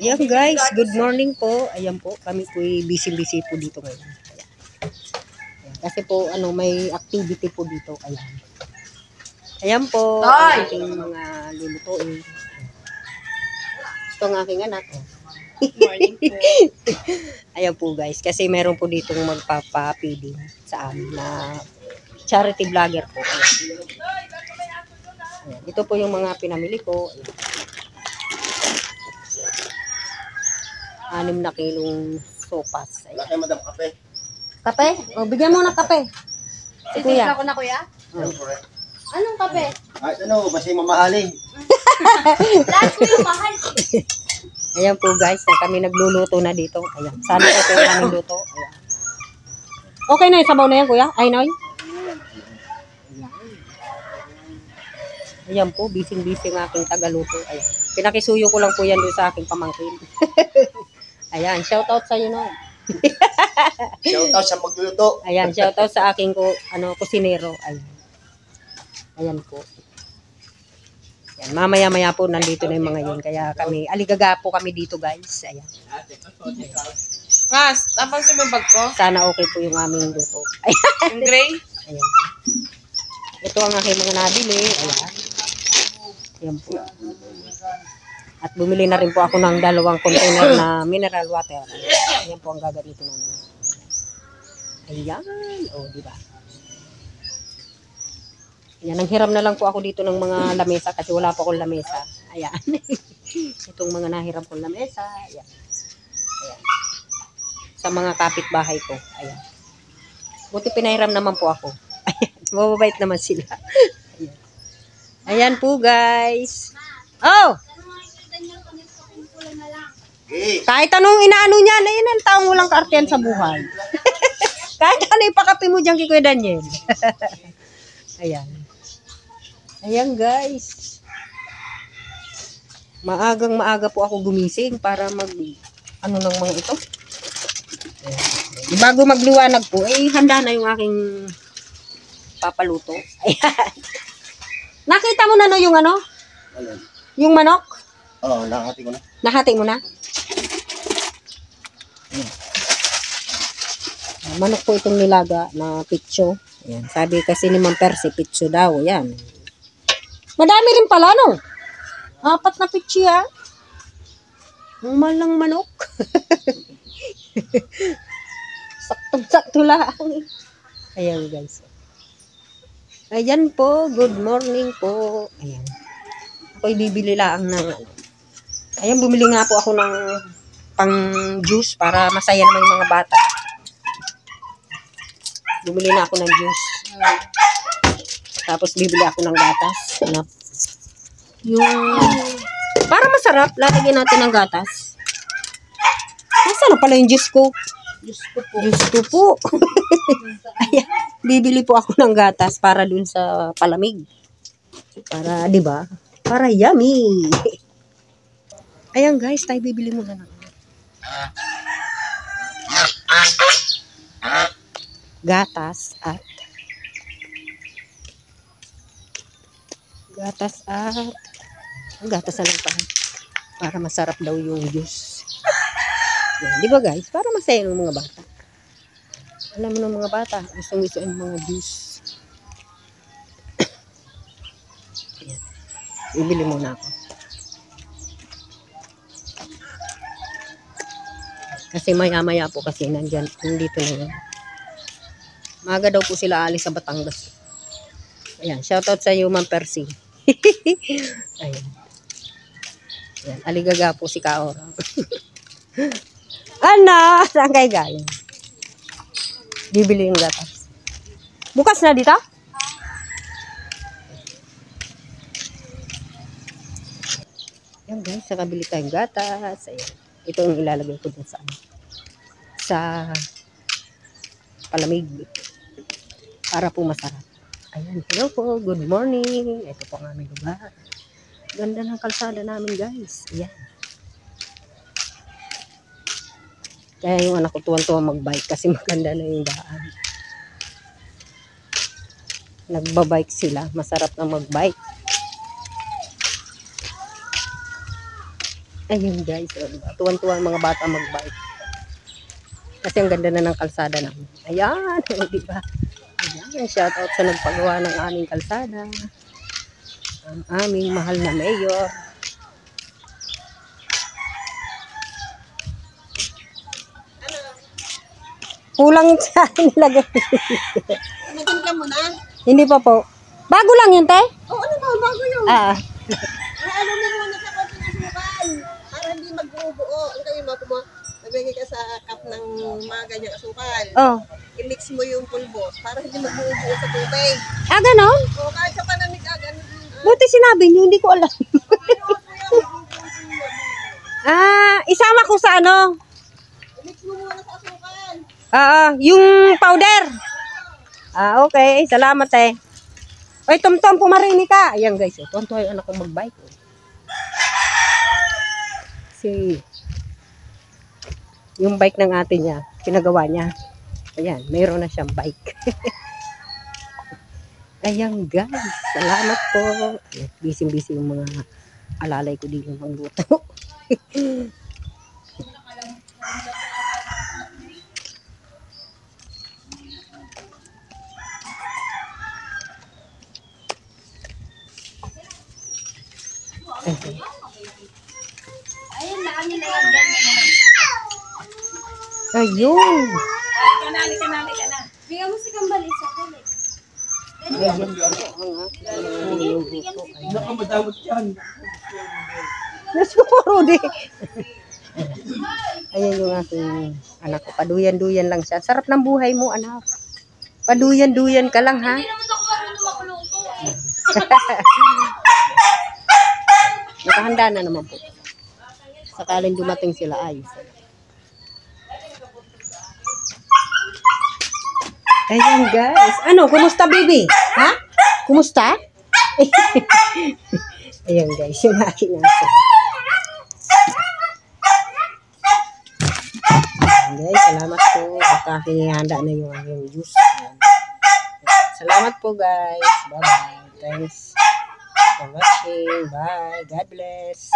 Ayan guys, good morning po. Ayan po, kami po busy-busy po dito ngayon. Ayan. Ayan. Kasi po, may activity po dito. Ayan. Ayan po, ang aking mga lulutuin. Ito ang aking anak. Good morning po. Ayan po guys, kasi meron po ditong magpapapiding sa amin na charity vlogger po. Ayan. Ito po yung mga pinamili ko. Ayan. 6 na kilong sopas. Wala kayo madam kape. Kape? O, bigyan mo ng kape. Si Kuya. kuya. Ako na kuya? Siyempre. Anong kape? Ay, basta yung mamahalin. Lahat ko yung mahal. Ayan po guys, na kami nagluluto na dito. Ayan. Sana ito yung aming luto. Ayan. Okay na yung sabaw na yan, kuya? Ay, Noy? Ayan. Ayan po, busy-busy ng aking tagaluto. Ayan. Pinakisuyo ko lang po yan doon sa aking pamangkin. Ayan, shoutout sa iyo, Noy. Shoutout sa magluluto. Ayan, shoutout sa aking kusinero. Ayan. Ayan po. Ayan, mamaya-maya po nandito na yung mga yun. Kaya kami, aligaga po kami dito guys. Ayan. Mas, tapos yung bag ko? Sana okay po yung aming luto. Ayan. Yung gray? Ayan. Ito ang aking mga nabili. Ayan. Ayan po. At bumili na rin po ako ng 2 container na mineral water. Ayan po ang gagamitin namin. Ayan. O, diba? Ayan, nanghiram na lang po ako dito ng mga lamesa kasi wala pa akong lamesa. Ayan. Itong mga nahiram kong lamesa. Ayan. Ayan. Sa mga kapitbahay ko. Ayan. Buti pinahiram naman po ako. Ayan. Mababait naman sila. Ayan. Ayan po guys. Oh! Okay. Kahit anong inaano niya, na yun ang taong walang kaartiyan sa buhay. Kahit ano ipakapi mo dyan kay Kuya Daniel. Ayan. Ayan guys. Maagang maaga po ako gumising para ano ng mga ito. Ayan. Bago magliwanag po, handa na yung aking papaluto. Ayan. Nakita mo na yung Ayan. yung manok? Oo, nakakati ko na. Nahati mo na? Manok po itong nilaga na pitso. Ayan. Sabi kasi ni Ma'am Percy, pitso daw. Ayan. Madami rin pala, no? 4 na pitso yan. Ang malang manok. Saktong-sakto lang. Ayan, guys. Ayan po. Good morning po. Ayan. Ako'y bibili lang ng ayan, bumili nga po ako ng pang juice para masaya naman yung mga bata. Bumili na ako ng juice. Tapos bibili ako ng gatas. Yung para masarap, lalagyan natin ng gatas. Nasaan na pala yung juice ko? Juice ko po. Ayan, bibili po ako ng gatas para dun sa palamig. Para, di ba? Para yummy. Ayan guys, tayo bibili muna ng gatas at gatas na lang pa para masarap daw yung juice. Yan, di ba guys? Para masaya ng mga bata. Alam mo ng mga bata, gusto ang mga juice. Yan. Bibili muna ako. Kasi maya-maya po kasi nandito na yun. Maga daw po sila alis sa Batangas. Ayan, shoutout sa iyo, Ma'am Percy. Ayan. Ayan, aligaga po si Kaora. Ana, saan kayo galing? Bibili yung gatas. Bukas na dito? Ayan guys, nakabili tayong gatas. Ayan. Ito ang ilalagay ko dun sa palamig para po masarap. Ayan, hello po, good morning. Ito po ang aming lugar. Ganda ng kalsada namin guys. Ayan. Kaya yung anak ko tuwan-tuwa magbike kasi maganda na yung daan. Nagbabike sila, masarap na magbike. Ayun guys, diba? Tuwan-tuwa ang mga bata magbike. Kasi ang ganda na ng kalsada namin. Ayan, di ba? Ayan, shout out sa nagpagawa ng aming kalsada. Ang aming mahal na mayor. Kulang sa nilagay. Nagtimpla mo na? Hindi pa po. Bago lang yun, te? Oo, ano ba? Bago yun. Ah. Ano mo muna sa konting asukal. Para hindi magbuo-buo. Ano kayo mo? Nabigay ka sa cup ng mga ganyang asukal. Oh. I-mix mo yung pulbo para hindi magbuo-buo sa tubig. Ah, ganon? O kahit sa panamig ganun. Buti sinabi niyo, hindi ko alam. Isama ko sa ano? I-mix mo muna sa asukal. Yung powder. Okay. Salamat eh. Oy, Tom-Tom, pumarini ka. Ayan guys, tuwan-tuwa yung anak kong magbike. Kasi, yung bike ng ate niya, pinagawa niya. Ayan, mayroon na siyang bike. Ayan guys, salamat po. Busy-busy yung mga alalay ko dito magluto. Ayun na, kami na yan. Ayun. Kanali ka na. Bigyan mo si Kambal isa ko. Ayan po ang aking luto. Nakamadamot yan. Nasuro di. Ayan yung aking anak ko. Paduyan-duyan lang siya. Sarap ng buhay mo, anak. Paduyan-duyan ka lang, ha? Hindi naman ako marunong makuluto. Nakahanda na naman po. Sakaling dumating sila, ayos. Ayan guys. Ano, kumusta baby? Ha? Kumusta? Ayan guys, yung aking aso. Ayan guys, salamat po. At aking ihanda na yung aking juice. Ayan. Salamat po guys. Bye bye. Thanks for watching. Bye. God bless.